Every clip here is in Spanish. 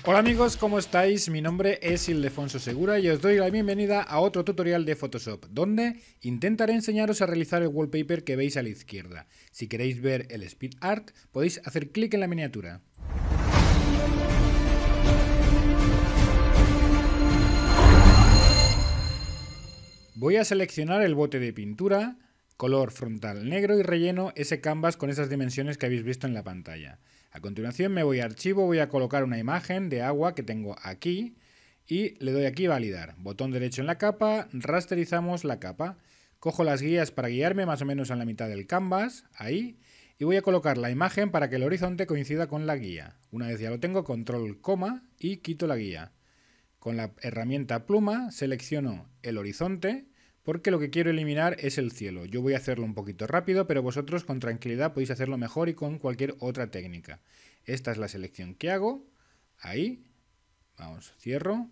Hola amigos, ¿cómo estáis? Mi nombre es Ildefonso Segura y os doy la bienvenida a otro tutorial de Photoshop, donde intentaré enseñaros a realizar el wallpaper que veis a la izquierda. Si queréis ver el speed art, podéis hacer clic en la miniatura. Voy a seleccionar el bote de pintura, color frontal negro y relleno ese canvas con esas dimensiones que habéis visto en la pantalla. A continuación me voy a archivo, voy a colocar una imagen de agua que tengo aquí y le doy aquí validar. Botón derecho en la capa, rasterizamos la capa. Cojo las guías para guiarme más o menos en la mitad del canvas, ahí, y voy a colocar la imagen para que el horizonte coincida con la guía. Una vez ya lo tengo, control coma y quito la guía. Con la herramienta pluma selecciono el horizonte porque lo que quiero eliminar es el cielo. Yo voy a hacerlo un poquito rápido, pero vosotros con tranquilidad podéis hacerlo mejor y con cualquier otra técnica. Esta es la selección que hago. Ahí. Vamos, cierro.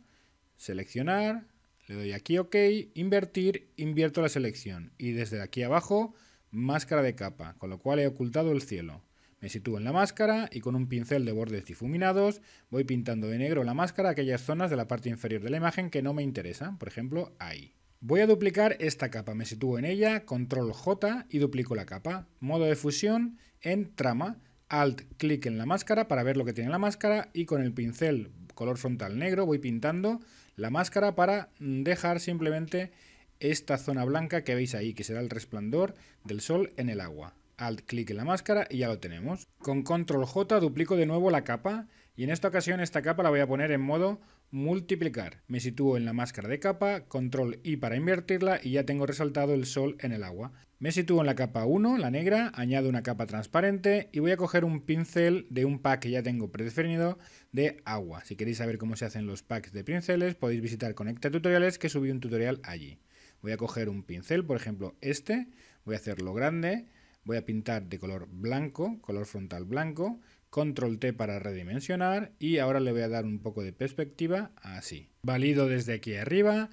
Seleccionar. Le doy aquí OK. Invertir. Invierto la selección. Y desde aquí abajo, máscara de capa, con lo cual he ocultado el cielo. Me sitúo en la máscara y con un pincel de bordes difuminados voy pintando de negro la máscara aquellas zonas de la parte inferior de la imagen que no me interesan. Por ejemplo, ahí. Voy a duplicar esta capa, me sitúo en ella, control J y duplico la capa. Modo de fusión en trama, alt clic en la máscara para ver lo que tiene la máscara y con el pincel color frontal negro voy pintando la máscara para dejar simplemente esta zona blanca que veis ahí, que será el resplandor del sol en el agua. Alt clic en la máscara y ya lo tenemos. Con control J duplico de nuevo la capa y en esta ocasión esta capa la voy a poner en modo multiplicar. Me sitúo en la máscara de capa, control I para invertirla y ya tengo resaltado el sol en el agua. Me sitúo en la capa 1, la negra, añado una capa transparente y voy a coger un pincel de un pack que ya tengo predefinido de agua. Si queréis saber cómo se hacen los packs de pinceles podéis visitar Conecta Tutoriales, que subí un tutorial allí. Voy a coger un pincel, por ejemplo este, voy a hacerlo grande. Voy a pintar de color blanco, color frontal blanco, control T para redimensionar y ahora le voy a dar un poco de perspectiva, así. Valido desde aquí arriba,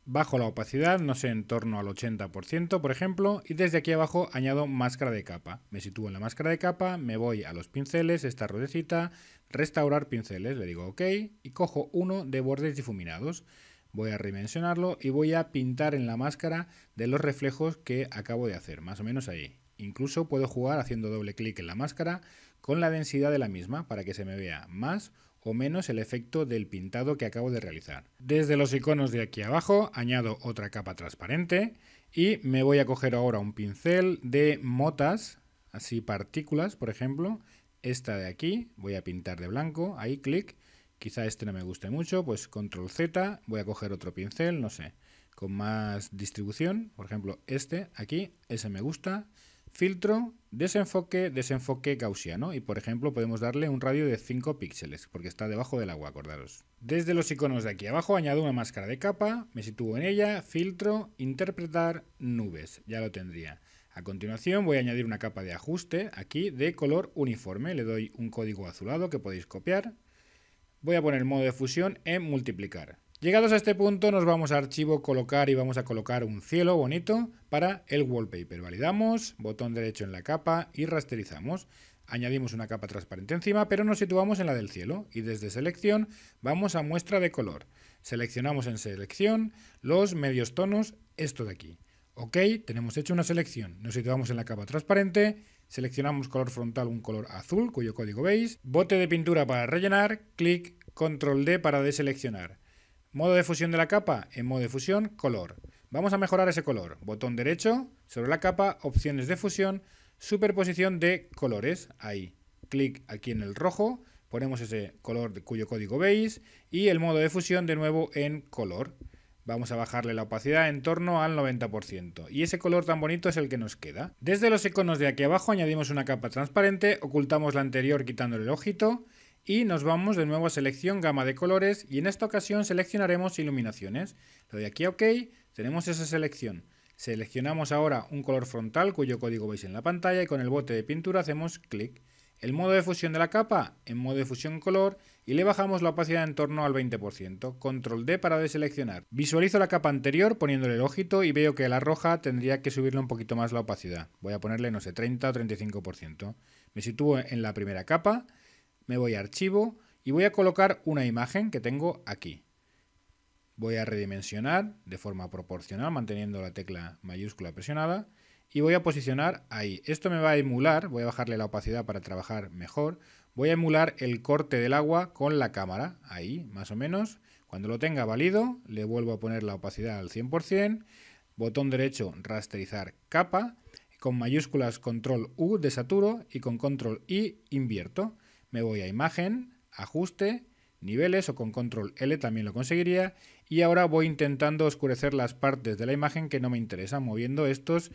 bajo la opacidad, no sé, en torno al 80%, por ejemplo, y desde aquí abajo añado máscara de capa. Me sitúo en la máscara de capa, me voy a los pinceles, esta ruedecita, restaurar pinceles, le digo OK, y cojo uno de bordes difuminados. Voy a redimensionarlo y voy a pintar en la máscara de los reflejos que acabo de hacer, más o menos ahí. Incluso puedo jugar haciendo doble clic en la máscara con la densidad de la misma para que se me vea más o menos el efecto del pintado que acabo de realizar. Desde los iconos de aquí abajo añado otra capa transparente y me voy a coger ahora un pincel de motas, así partículas, por ejemplo, esta de aquí, voy a pintar de blanco, ahí clic, quizá este no me guste mucho, pues control Z, voy a coger otro pincel, no sé, con más distribución, por ejemplo este aquí, ese me gusta. Filtro, desenfoque, desenfoque gaussiano y por ejemplo podemos darle un radio de 5 píxeles porque está debajo del agua, acordaros. Desde los iconos de aquí abajo añado una máscara de capa, me sitúo en ella, filtro, interpretar, nubes, ya lo tendría. A continuación voy a añadir una capa de ajuste aquí de color uniforme, le doy un código azulado que podéis copiar. Voy a poner el modo de fusión en multiplicar. Llegados a este punto nos vamos a archivo, colocar y vamos a colocar un cielo bonito para el wallpaper. Validamos, botón derecho en la capa y rasterizamos. Añadimos una capa transparente encima, pero nos situamos en la del cielo y desde selección vamos a muestra de color. Seleccionamos en selección los medios tonos, esto de aquí. OK, tenemos hecho una selección. Nos situamos en la capa transparente, seleccionamos color frontal, un color azul cuyo código veis, bote de pintura para rellenar, clic, control D para deseleccionar. Modo de fusión de la capa, en modo de fusión, color. Vamos a mejorar ese color. Botón derecho, sobre la capa, opciones de fusión, superposición de colores. Ahí, clic aquí en el rojo, ponemos ese color cuyo código veis y el modo de fusión de nuevo en color. Vamos a bajarle la opacidad en torno al 90% y ese color tan bonito es el que nos queda. Desde los iconos de aquí abajo añadimos una capa transparente, ocultamos la anterior quitándole el ojito. Y nos vamos de nuevo a selección gama de colores y en esta ocasión seleccionaremos iluminaciones. Le doy aquí a OK, tenemos esa selección. Seleccionamos ahora un color frontal cuyo código veis en la pantalla y con el bote de pintura hacemos clic. El modo de fusión de la capa en modo de fusión color y le bajamos la opacidad en torno al 20%. Control D para deseleccionar. Visualizo la capa anterior poniéndole el ojito y veo que la roja tendría que subirle un poquito más la opacidad. Voy a ponerle, no sé, 30 o 35%. Me sitúo en la primera capa. Me voy a archivo y voy a colocar una imagen que tengo aquí. Voy a redimensionar de forma proporcional, manteniendo la tecla mayúscula presionada, y voy a posicionar ahí. Esto me va a emular, voy a bajarle la opacidad para trabajar mejor, voy a emular el corte del agua con la cámara, ahí, más o menos. Cuando lo tenga válido, le vuelvo a poner la opacidad al 100%, botón derecho, rasterizar capa, con mayúsculas control U desaturo y con control I invierto. Me voy a imagen, ajuste, niveles, o con control L también lo conseguiría, y ahora voy intentando oscurecer las partes de la imagen que no me interesan, moviendo estas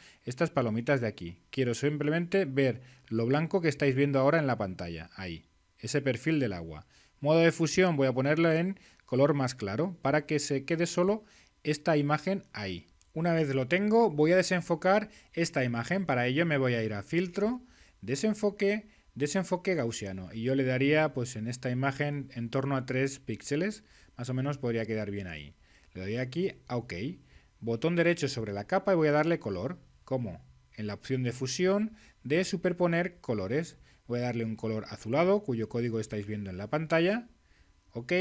palomitas de aquí. Quiero simplemente ver lo blanco que estáis viendo ahora en la pantalla, ahí, ese perfil del agua. Modo de fusión voy a ponerlo en color más claro para que se quede solo esta imagen ahí. Una vez lo tengo, voy a desenfocar esta imagen. Para ello me voy a ir a filtro, desenfoque, desenfoque gaussiano, y yo le daría pues en esta imagen en torno a 3 píxeles, más o menos podría quedar bien ahí. Le doy aquí a OK, botón derecho sobre la capa y voy a darle color, como en la opción de fusión de superponer colores. Voy a darle un color azulado cuyo código estáis viendo en la pantalla, OK.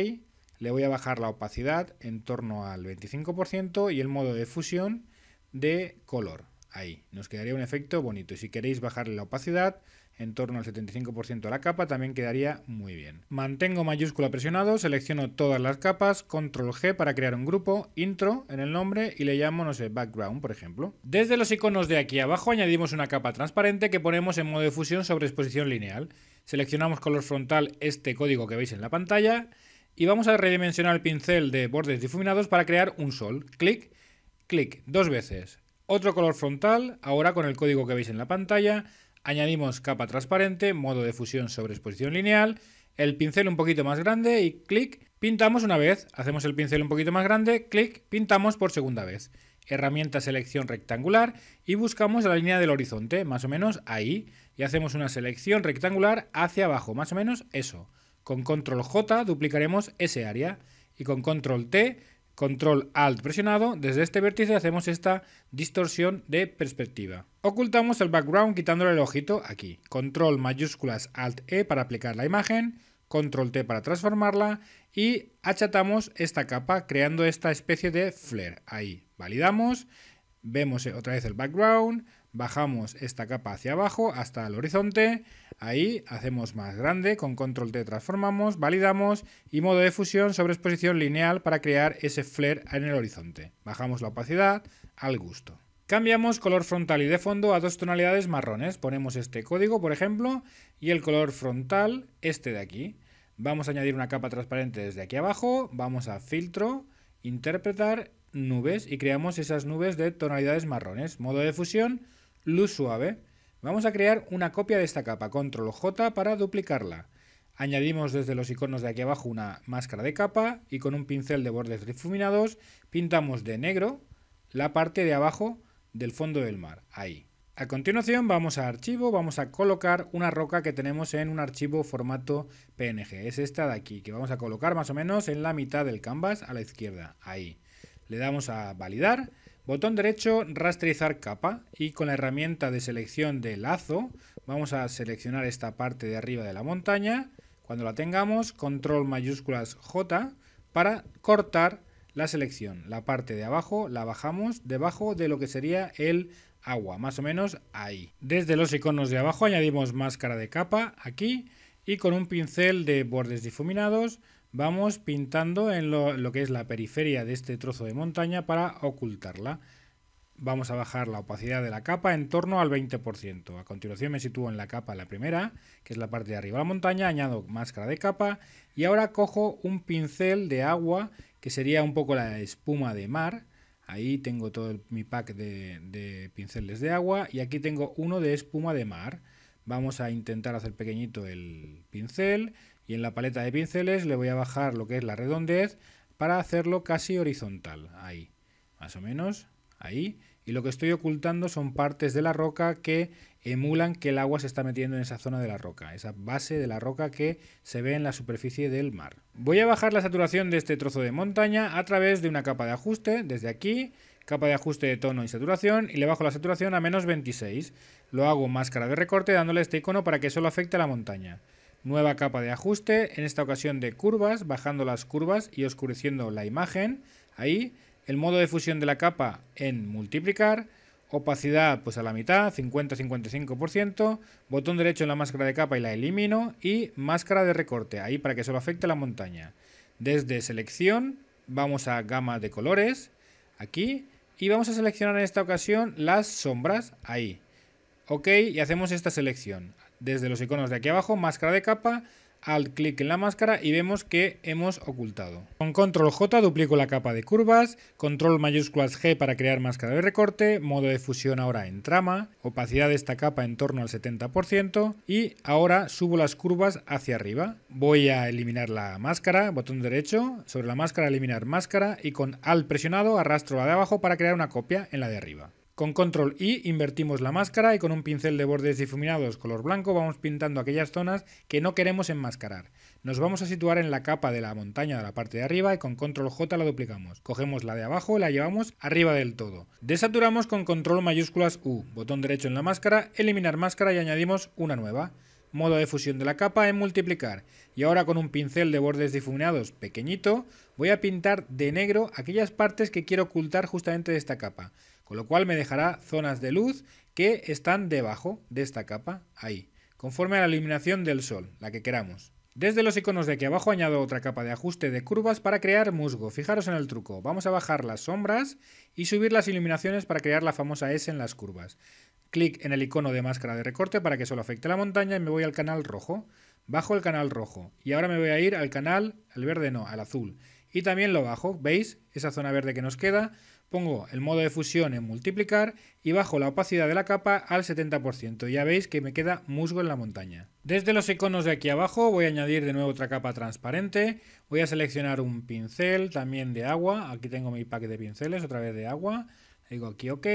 Le voy a bajar la opacidad en torno al 25% y el modo de fusión de color. Ahí, nos quedaría un efecto bonito. Y si queréis bajarle la opacidad en torno al 75% a la capa, también quedaría muy bien. Mantengo mayúscula presionado, selecciono todas las capas, control G para crear un grupo, intro en el nombre y le llamo, no sé, background, por ejemplo. Desde los iconos de aquí abajo añadimos una capa transparente que ponemos en modo de fusión sobre exposición lineal. Seleccionamos color frontal, este código que veis en la pantalla, y vamos a redimensionar el pincel de bordes difuminados para crear un sol. Clic, clic, 2 veces. Otro color frontal, ahora con el código que veis en la pantalla. Añadimos capa transparente, modo de fusión sobre exposición lineal. El pincel un poquito más grande y clic, pintamos una vez. Hacemos el pincel un poquito más grande, clic, pintamos por segunda vez. Herramienta selección rectangular y buscamos la línea del horizonte, más o menos ahí. Y hacemos una selección rectangular hacia abajo, más o menos eso. Con control J duplicaremos ese área y con control T, control Alt presionado, desde este vértice hacemos esta distorsión de perspectiva. Ocultamos el background quitándole el ojito aquí. Control mayúsculas Alt E para aplicar la imagen, control T para transformarla y achatamos esta capa creando esta especie de flare. Ahí, validamos, vemos otra vez el background, bajamos esta capa hacia abajo hasta el horizonte, ahí hacemos más grande, con control T transformamos, validamos y modo de fusión sobre exposición lineal para crear ese flare en el horizonte. Bajamos la opacidad al gusto. Cambiamos color frontal y de fondo a 2 tonalidades marrones, ponemos este código por ejemplo y el color frontal este de aquí. Vamos a añadir una capa transparente desde aquí abajo, vamos a filtro, interpretar, nubes y creamos esas nubes de tonalidades marrones. Modo de fusión, luz suave. Vamos a crear una copia de esta capa, control J para duplicarla. Añadimos desde los iconos de aquí abajo una máscara de capa y con un pincel de bordes difuminados pintamos de negro la parte de abajo del fondo del mar, ahí. A continuación vamos a archivo, vamos a colocar una roca que tenemos en un archivo formato PNG. Es esta de aquí, que vamos a colocar más o menos en la mitad del canvas a la izquierda, ahí. Le damos a validar, botón derecho, rasterizar capa y con la herramienta de selección de lazo vamos a seleccionar esta parte de arriba de la montaña. Cuando la tengamos, control mayúsculas J para cortar la selección. La parte de abajo la bajamos debajo de lo que sería el agua, más o menos ahí. Desde los iconos de abajo añadimos máscara de capa aquí y con un pincel de bordes difuminados vamos pintando en lo que es la periferia de este trozo de montaña para ocultarla. Vamos a bajar la opacidad de la capa en torno al 20%. A continuación me sitúo en la capa, la primera, que es la parte de arriba de la montaña, añado máscara de capa y ahora cojo un pincel de agua que sería un poco la espuma de mar. Ahí tengo todo mi pack de pinceles de agua y aquí tengo uno de espuma de mar. Vamos a intentar hacer pequeñito el pincel y en la paleta de pinceles le voy a bajar lo que es la redondez para hacerlo casi horizontal. Ahí, más o menos, ahí. Y lo que estoy ocultando son partes de la roca que emulan que el agua se está metiendo en esa zona de la roca, esa base de la roca que se ve en la superficie del mar. Voy a bajar la saturación de este trozo de montaña a través de una capa de ajuste, desde aquí, capa de ajuste de tono y saturación, y le bajo la saturación a menos 26. Lo hago máscara de recorte dándole este icono para que solo afecte a la montaña. nueva capa de ajuste, en esta ocasión de curvas, bajando las curvas y oscureciendo la imagen. Ahí, el modo de fusión de la capa en multiplicar, opacidad pues a la mitad, 50-55%, botón derecho en la máscara de capa y la elimino, y máscara de recorte, ahí para que solo afecte la montaña. Desde selección, vamos a gama de colores, aquí, y vamos a seleccionar en esta ocasión las sombras, ahí. OK, y hacemos esta selección. Desde los iconos de aquí abajo, máscara de capa, alt clic en la máscara y vemos que hemos ocultado. Con control J duplico la capa de curvas, control mayúsculas G para crear máscara de recorte, modo de fusión ahora en trama, opacidad de esta capa en torno al 70% y ahora subo las curvas hacia arriba. Voy a eliminar la máscara, botón derecho, sobre la máscara eliminar máscara y con alt presionado arrastro la de abajo para crear una copia en la de arriba. Con control I invertimos la máscara y con un pincel de bordes difuminados color blanco vamos pintando aquellas zonas que no queremos enmascarar. Nos vamos a situar en la capa de la montaña de la parte de arriba y con control J la duplicamos. Cogemos la de abajo y la llevamos arriba del todo. Desaturamos con control mayúsculas U, botón derecho en la máscara, eliminar máscara y añadimos una nueva. Modo de fusión de la capa en multiplicar. Y ahora con un pincel de bordes difuminados pequeñito voy a pintar de negro aquellas partes que quiero ocultar justamente de esta capa. Con lo cual me dejará zonas de luz que están debajo de esta capa, ahí, conforme a la iluminación del sol, la que queramos. Desde los iconos de aquí abajo añado otra capa de ajuste de curvas para crear musgo. Fijaros en el truco, vamos a bajar las sombras y subir las iluminaciones para crear la famosa S en las curvas. Clic en el icono de máscara de recorte para que solo afecte la montaña y me voy al canal rojo. Bajo el canal rojo y ahora me voy a ir al canal, al verde no, al azul. Y también lo bajo, ¿veis? Esa zona verde que nos queda. Pongo el modo de fusión en multiplicar y bajo la opacidad de la capa al 70%. Ya veis que me queda musgo en la montaña. Desde los iconos de aquí abajo voy a añadir de nuevo otra capa transparente. Voy a seleccionar un pincel también de agua. Aquí tengo mi pack de pinceles, otra vez de agua. Digo aquí OK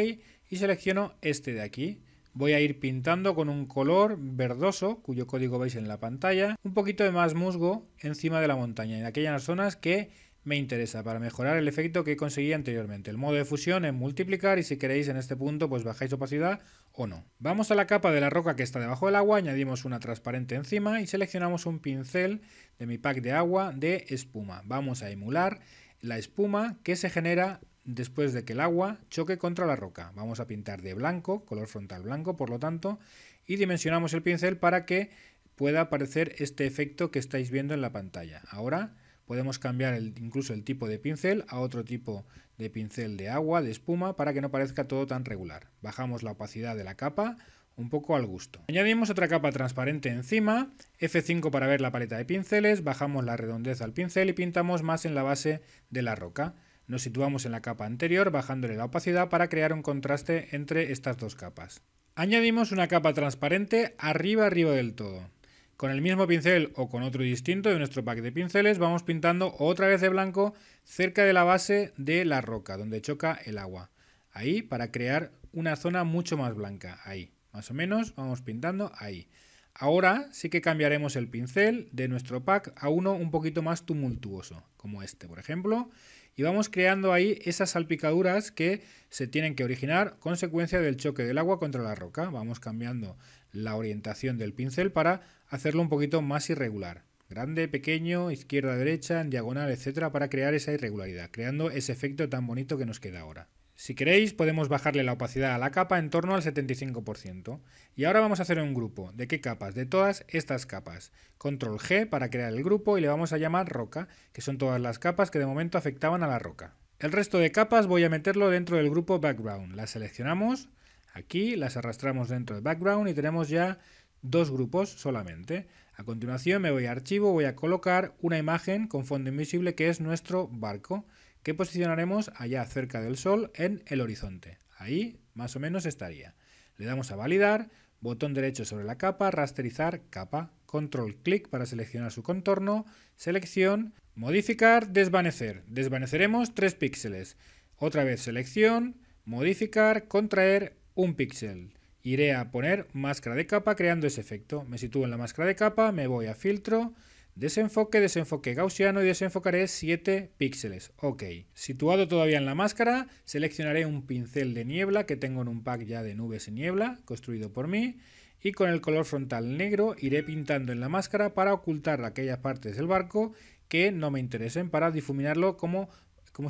y selecciono este de aquí. Voy a ir pintando con un color verdoso, cuyo código veis en la pantalla, un poquito de más musgo encima de la montaña, en aquellas zonas que me interesa para mejorar el efecto que conseguí anteriormente. El modo de fusión en multiplicar y si queréis en este punto pues bajáis opacidad o no. Vamos a la capa de la roca que está debajo del agua, añadimos una transparente encima y seleccionamos un pincel de mi pack de agua de espuma. Vamos a emular la espuma que se genera después de que el agua choque contra la roca. Vamos a pintar de blanco, color frontal blanco por lo tanto, y dimensionamos el pincel para que pueda aparecer este efecto que estáis viendo en la pantalla. Ahora podemos cambiar incluso el tipo de pincel a otro tipo de pincel de agua, de espuma, para que no parezca todo tan regular. Bajamos la opacidad de la capa un poco al gusto. Añadimos otra capa transparente encima, F5 para ver la paleta de pinceles, bajamos la redondez al pincel y pintamos más en la base de la roca. Nos situamos en la capa anterior, bajándole la opacidad para crear un contraste entre estas dos capas. Añadimos una capa transparente arriba del todo. Con el mismo pincel o con otro distinto de nuestro pack de pinceles vamos pintando otra vez de blanco cerca de la base de la roca donde choca el agua. Ahí para crear una zona mucho más blanca. Ahí, más o menos vamos pintando ahí. Ahora sí que cambiaremos el pincel de nuestro pack a uno un poquito más tumultuoso, como este por ejemplo. Y vamos creando ahí esas salpicaduras que se tienen que originar consecuencia del choque del agua contra la roca. Vamos cambiando la orientación del pincel para hacerlo un poquito más irregular. Grande, pequeño, izquierda, derecha, en diagonal, etcétera, para crear esa irregularidad, creando ese efecto tan bonito que nos queda ahora. Si queréis podemos bajarle la opacidad a la capa en torno al 75%. Y ahora vamos a hacer un grupo. ¿De qué capas? De todas estas capas. Control G para crear el grupo y le vamos a llamar roca, que son todas las capas que de momento afectaban a la roca. El resto de capas voy a meterlo dentro del grupo background. Las seleccionamos aquí, las arrastramos dentro de background y tenemos ya dos grupos solamente. A continuación me voy a archivo, voy a colocar una imagen con fondo invisible que es nuestro barco, que posicionaremos allá cerca del sol en el horizonte. Ahí más o menos estaría. Le damos a validar, botón derecho sobre la capa, rasterizar capa, control clic para seleccionar su contorno, selección, modificar, desvanecer. Desvaneceremos 3 píxeles. Otra vez selección, modificar, contraer 1 píxel. Iré a poner máscara de capa creando ese efecto. Me sitúo en la máscara de capa, me voy a filtro, Desenfoque, desenfoque gaussiano y desenfocaré 7 píxeles. Ok. Situado todavía en la máscara, seleccionaré un pincel de niebla que tengo en un pack ya de nubes y niebla, construido por mí, y con el color frontal negro iré pintando en la máscara para ocultar aquellas partes del barco que no me interesen, para difuminarlo como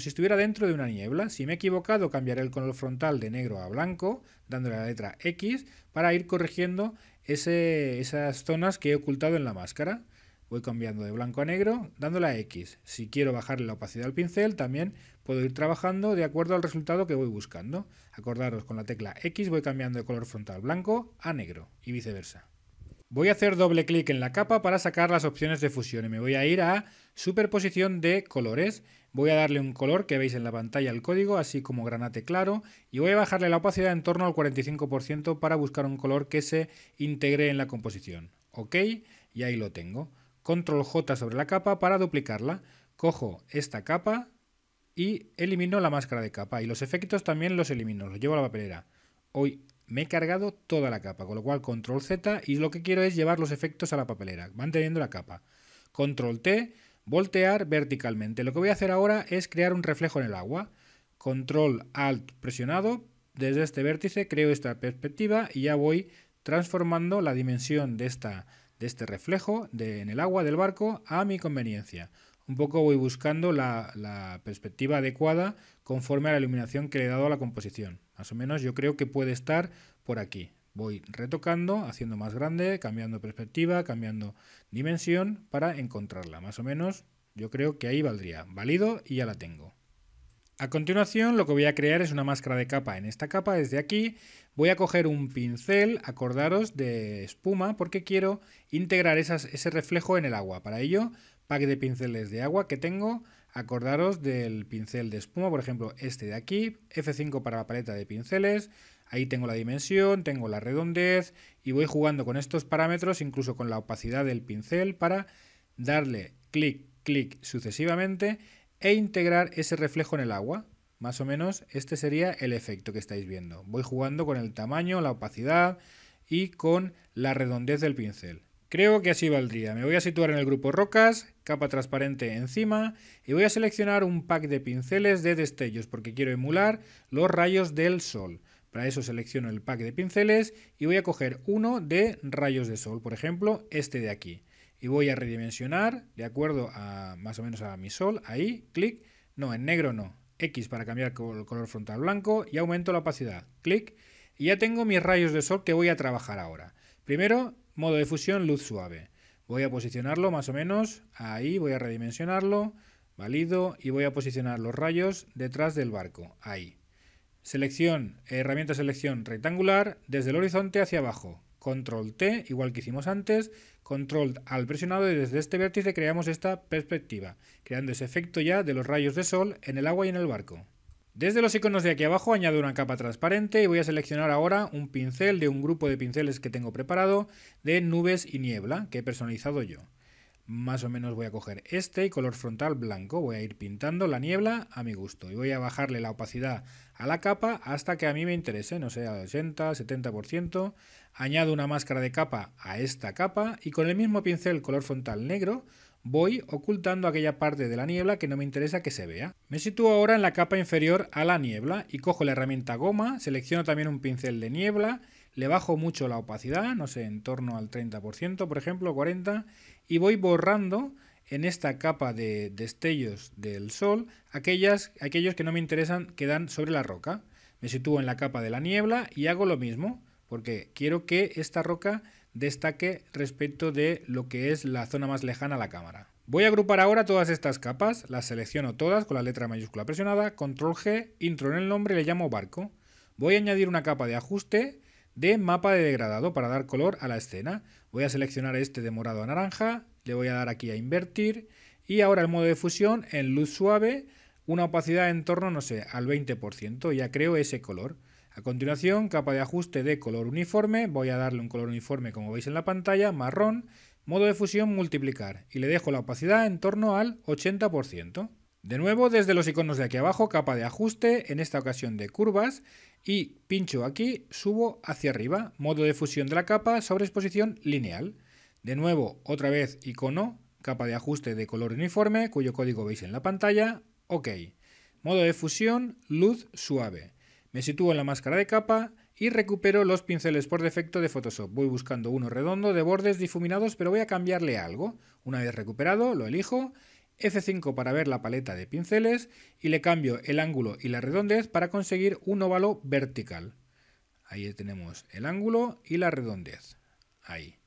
si estuviera dentro de una niebla. Si me he equivocado, cambiaré el color frontal de negro a blanco, dándole la letra X, para ir corrigiendo esas zonas que he ocultado en la máscara. Voy cambiando de blanco a negro, dándole a X. Si quiero bajarle la opacidad al pincel, también puedo ir trabajando de acuerdo al resultado que voy buscando. Acordaros, con la tecla X voy cambiando de color frontal blanco a negro y viceversa. Voy a hacer doble clic en la capa para sacar las opciones de fusión y me voy a ir a superposición de colores. Voy a darle un color que veis en la pantalla, el código, así como granate claro, y voy a bajarle la opacidad en torno al 45% para buscar un color que se integre en la composición. Ok, y ahí lo tengo. Control J sobre la capa para duplicarla. Cojo esta capa y elimino la máscara de capa. Y los efectos también los elimino, los llevo a la papelera. Hoy me he cargado toda la capa, con lo cual Control Z, y lo que quiero es llevar los efectos a la papelera, manteniendo la capa. Control T, voltear verticalmente. Lo que voy a hacer ahora es crear un reflejo en el agua. Control Alt presionado, desde este vértice creo esta perspectiva y ya voy transformando la dimensión de este reflejo en el agua del barco a mi conveniencia. Un poco voy buscando la perspectiva adecuada conforme a la iluminación que le he dado a la composición. Más o menos yo creo que puede estar por aquí. Voy retocando, haciendo más grande, cambiando perspectiva, cambiando dimensión para encontrarla. Más o menos yo creo que ahí valdría. Válido y ya la tengo. A continuación lo que voy a crear es una máscara de capa. En esta capa, desde aquí, voy a coger un pincel, acordaros, de espuma, porque quiero integrar ese reflejo en el agua. Para ello, pack de pinceles de agua que tengo, acordaros del pincel de espuma, por ejemplo este de aquí, F5 para la paleta de pinceles, ahí tengo la dimensión, tengo la redondez y voy jugando con estos parámetros, incluso con la opacidad del pincel, para darle clic, clic sucesivamente e integrar ese reflejo en el agua. Más o menos este sería el efecto que estáis viendo. Voy jugando con el tamaño, la opacidad y con la redondez del pincel. Creo que así valdría. Me voy a situar en el grupo rocas, capa transparente encima, y voy a seleccionar un pack de pinceles de destellos porque quiero emular los rayos del sol. Para eso selecciono el pack de pinceles y voy a coger uno de rayos de sol, por ejemplo este de aquí. Y voy a redimensionar de acuerdo a más o menos a mi sol, ahí, clic, no, en negro no, X para cambiar el color frontal blanco y aumento la opacidad, clic, y ya tengo mis rayos de sol que voy a trabajar ahora. Primero, modo de fusión, luz suave. Voy a posicionarlo más o menos, ahí, voy a redimensionarlo, valido, y voy a posicionar los rayos detrás del barco, ahí. Selección, herramienta selección rectangular, desde el horizonte hacia abajo. Control T, igual que hicimos antes, Control al presionado y desde este vértice creamos esta perspectiva, creando ese efecto ya de los rayos de sol en el agua y en el barco. Desde los iconos de aquí abajo añado una capa transparente y voy a seleccionar ahora un pincel de un grupo de pinceles que tengo preparado de nubes y niebla que he personalizado yo. Más o menos voy a coger este y color frontal blanco, voy a ir pintando la niebla a mi gusto y voy a bajarle la opacidad a la capa hasta que a mí me interese, no sé, al 80, 70%, añado una máscara de capa a esta capa y con el mismo pincel color frontal negro voy ocultando aquella parte de la niebla que no me interesa que se vea. Me sitúo ahora en la capa inferior a la niebla y cojo la herramienta goma, selecciono también un pincel de niebla, le bajo mucho la opacidad, no sé, en torno al 30%, por ejemplo, 40%, y voy borrando en esta capa de destellos del sol aquellos que no me interesan que dan sobre la roca. Me sitúo en la capa de la niebla y hago lo mismo, porque quiero que esta roca destaque respecto de lo que es la zona más lejana a la cámara. Voy a agrupar ahora todas estas capas, las selecciono todas con la letra mayúscula presionada, Control G, intro en el nombre, le llamo barco. Voy a añadir una capa de ajuste de mapa de degradado para dar color a la escena. Voy a seleccionar este de morado a naranja, le voy a dar aquí a invertir y ahora el modo de fusión en luz suave, una opacidad en torno, no sé, al 20%, ya creo ese color. A continuación, capa de ajuste de color uniforme, voy a darle un color uniforme como veis en la pantalla, marrón, modo de fusión multiplicar y le dejo la opacidad en torno al 80%. De nuevo, desde los iconos de aquí abajo, capa de ajuste, en esta ocasión de curvas, y pincho aquí, subo hacia arriba, modo de fusión de la capa, sobreexposición lineal. De nuevo, otra vez icono, capa de ajuste de color uniforme, cuyo código veis en la pantalla, OK. Modo de fusión, luz suave. Me sitúo en la máscara de capa y recupero los pinceles por defecto de Photoshop. Voy buscando uno redondo de bordes difuminados, pero voy a cambiarle algo. Una vez recuperado, lo elijo, F5 para ver la paleta de pinceles y le cambio el ángulo y la redondez para conseguir un óvalo vertical. Ahí tenemos el ángulo y la redondez. Ahí.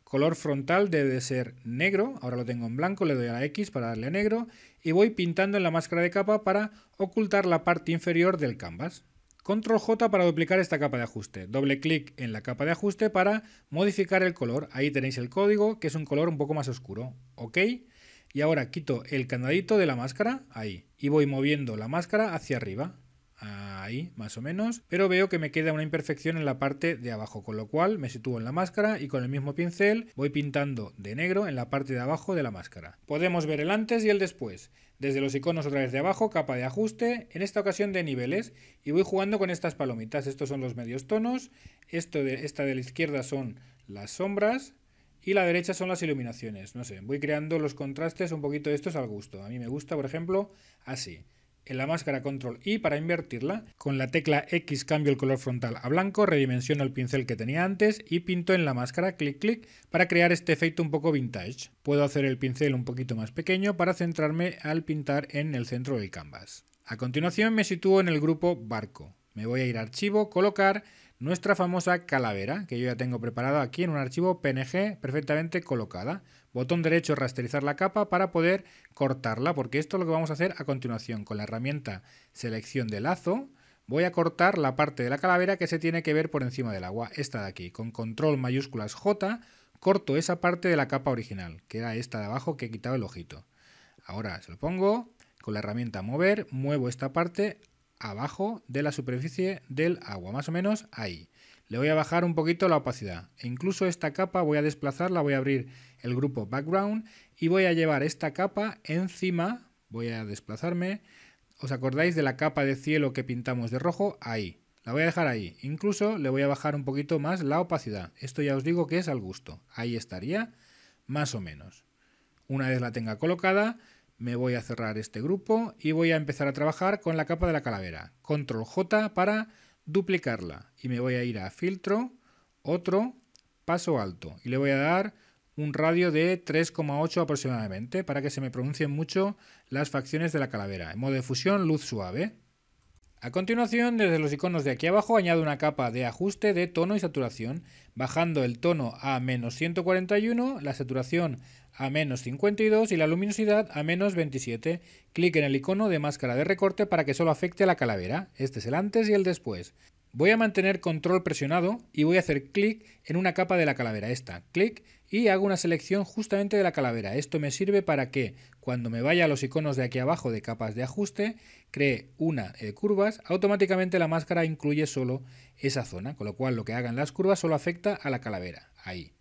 Color frontal debe de ser negro, ahora lo tengo en blanco, le doy a la X para darle a negro y voy pintando en la máscara de capa para ocultar la parte inferior del canvas. Control J para duplicar esta capa de ajuste. Doble clic en la capa de ajuste para modificar el color. Ahí tenéis el código, que es un color un poco más oscuro. OK. Y ahora quito el candadito de la máscara, ahí, y voy moviendo la máscara hacia arriba. Ahí, más o menos, pero veo que me queda una imperfección en la parte de abajo, con lo cual me sitúo en la máscara y con el mismo pincel voy pintando de negro en la parte de abajo de la máscara. Podemos ver el antes y el después. Desde los iconos otra vez de abajo, capa de ajuste, en esta ocasión de niveles, y voy jugando con estas palomitas. Estos son los medios tonos, esta de la izquierda son las sombras, y la derecha son las iluminaciones. No sé, voy creando los contrastes un poquito estos al gusto. A mí me gusta, por ejemplo, así. En la máscara Control I para invertirla, con la tecla X cambio el color frontal a blanco, redimensiono el pincel que tenía antes y pinto en la máscara, clic clic, para crear este efecto un poco vintage. Puedo hacer el pincel un poquito más pequeño para centrarme al pintar en el centro del canvas. A continuación me sitúo en el grupo barco. Me voy a ir a archivo, colocar nuestra famosa calavera, que yo ya tengo preparada aquí en un archivo PNG perfectamente colocada. Botón derecho, rasterizar la capa para poder cortarla, porque esto es lo que vamos a hacer a continuación. Con la herramienta selección de lazo, voy a cortar la parte de la calavera que se tiene que ver por encima del agua, esta de aquí. Con control mayúsculas J, corto esa parte de la capa original, que era esta de abajo que he quitado el ojito. Ahora se lo pongo, con la herramienta mover, muevo esta parte abajo de la superficie del agua, más o menos ahí. Le voy a bajar un poquito la opacidad. E incluso esta capa voy a desplazarla, voy a abrir el grupo Background y voy a llevar esta capa encima, voy a desplazarme. ¿Os acordáis de la capa de cielo que pintamos de rojo? Ahí. La voy a dejar ahí. Incluso le voy a bajar un poquito más la opacidad. Esto ya os digo que es al gusto. Ahí estaría, más o menos. Una vez la tenga colocada, me voy a cerrar este grupo y voy a empezar a trabajar con la capa de la calavera. Control J para duplicarla y me voy a ir a filtro, otro, paso alto y le voy a dar un radio de 3,8 aproximadamente para que se me pronuncien mucho las facciones de la calavera. En modo de fusión, luz suave. A continuación, desde los iconos de aquí abajo, añado una capa de ajuste de tono y saturación, bajando el tono a menos 141, la saturación a menos 52 y la luminosidad a menos 27. Clic en el icono de máscara de recorte para que solo afecte a la calavera. Este es el antes y el después. Voy a mantener control presionado y voy a hacer clic en una capa de la calavera, esta, clic, y hago una selección justamente de la calavera. Esto me sirve para que cuando me vaya a los iconos de aquí abajo de capas de ajuste, cree una de curvas, automáticamente la máscara incluye solo esa zona, con lo cual lo que hagan las curvas solo afecta a la calavera, ahí.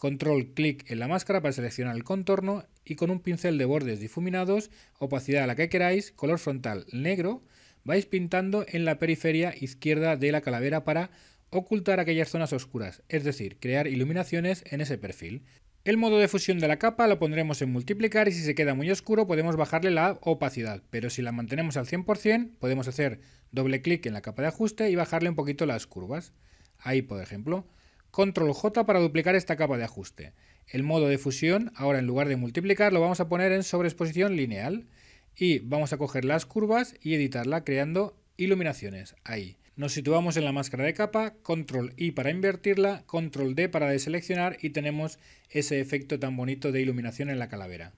Control clic en la máscara para seleccionar el contorno y con un pincel de bordes difuminados, opacidad a la que queráis, color frontal negro, vais pintando en la periferia izquierda de la calavera para ocultar aquellas zonas oscuras, es decir, crear iluminaciones en ese perfil. El modo de fusión de la capa lo pondremos en multiplicar y si se queda muy oscuro podemos bajarle la opacidad, pero si la mantenemos al 100% podemos hacer doble clic en la capa de ajuste y bajarle un poquito las curvas. Ahí, por ejemplo. Control J para duplicar esta capa de ajuste. El modo de fusión, ahora en lugar de multiplicar, lo vamos a poner en sobreexposición lineal y vamos a coger las curvas y editarla creando iluminaciones. Ahí. Nos situamos en la máscara de capa, Control I para invertirla, Control D para deseleccionar y tenemos ese efecto tan bonito de iluminación en la calavera.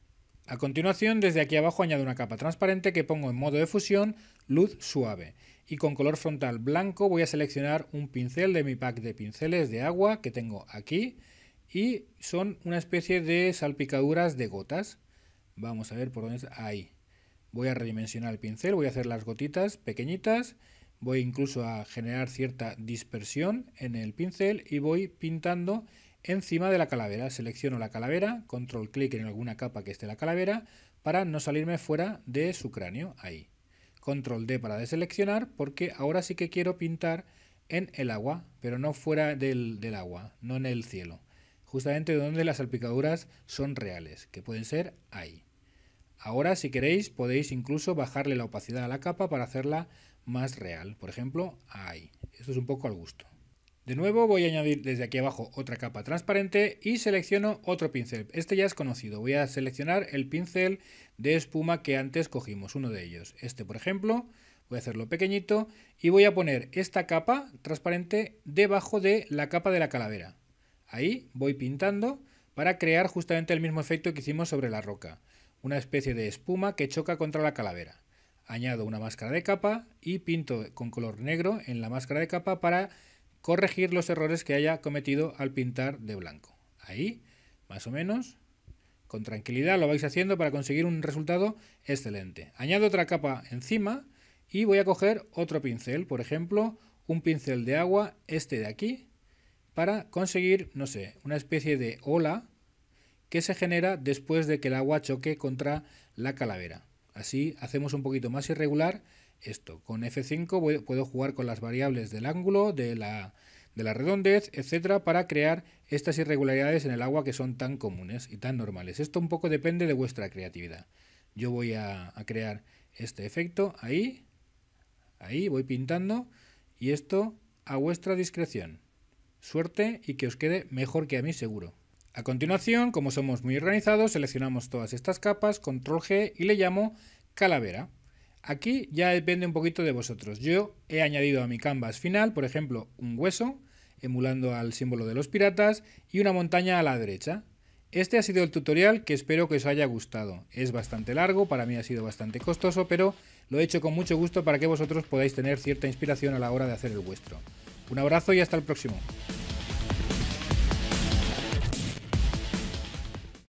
A continuación, desde aquí abajo añado una capa transparente que pongo en modo de fusión, luz suave. Y con color frontal blanco voy a seleccionar un pincel de mi pack de pinceles de agua que tengo aquí y son una especie de salpicaduras de gotas. Vamos a ver por dónde está. Ahí. Voy a redimensionar el pincel, voy a hacer las gotitas pequeñitas, voy incluso a generar cierta dispersión en el pincel y voy pintando encima de la calavera. Selecciono la calavera, control clic en alguna capa que esté la calavera para no salirme fuera de su cráneo. Ahí. Control D para deseleccionar porque ahora sí que quiero pintar en el agua, pero no fuera del agua, no en el cielo. justamente donde las salpicaduras son reales, que pueden ser ahí. Ahora, si queréis, podéis incluso bajarle la opacidad a la capa para hacerla más real. Por ejemplo, ahí. Esto es un poco al gusto. De nuevo voy a añadir desde aquí abajo otra capa transparente y selecciono otro pincel. Este ya es conocido. Voy a seleccionar el pincel de espuma que antes cogimos, uno de ellos. Este, por ejemplo, voy a hacerlo pequeñito y voy a poner esta capa transparente debajo de la capa de la calavera. Ahí voy pintando para crear justamente el mismo efecto que hicimos sobre la roca. Una especie de espuma que choca contra la calavera. Añado una máscara de capa y pinto con color negro en la máscara de capa para corregir los errores que haya cometido al pintar de blanco. Ahí, más o menos, con tranquilidad lo vais haciendo para conseguir un resultado excelente. Añado otra capa encima y voy a coger otro pincel, por ejemplo, un pincel de agua, este de aquí, para conseguir, no sé, una especie de ola que se genera después de que el agua choque contra la calavera. Así hacemos un poquito más irregular esto. Con F5 puedo jugar con las variables del ángulo, de la redondez, etcétera, para crear estas irregularidades en el agua que son tan comunes y tan normales. Esto un poco depende de vuestra creatividad. Yo voy a crear este efecto ahí voy pintando y esto a vuestra discreción. Suerte y que os quede mejor que a mí seguro. A continuación, como somos muy organizados, seleccionamos todas estas capas, control G y le llamo calavera. Aquí ya depende un poquito de vosotros. Yo he añadido a mi canvas final, por ejemplo, un hueso, emulando al símbolo de los piratas, y una montaña a la derecha. Este ha sido el tutorial que espero que os haya gustado. Es bastante largo, para mí ha sido bastante costoso, pero lo he hecho con mucho gusto para que vosotros podáis tener cierta inspiración a la hora de hacer el vuestro. Un abrazo y hasta el próximo.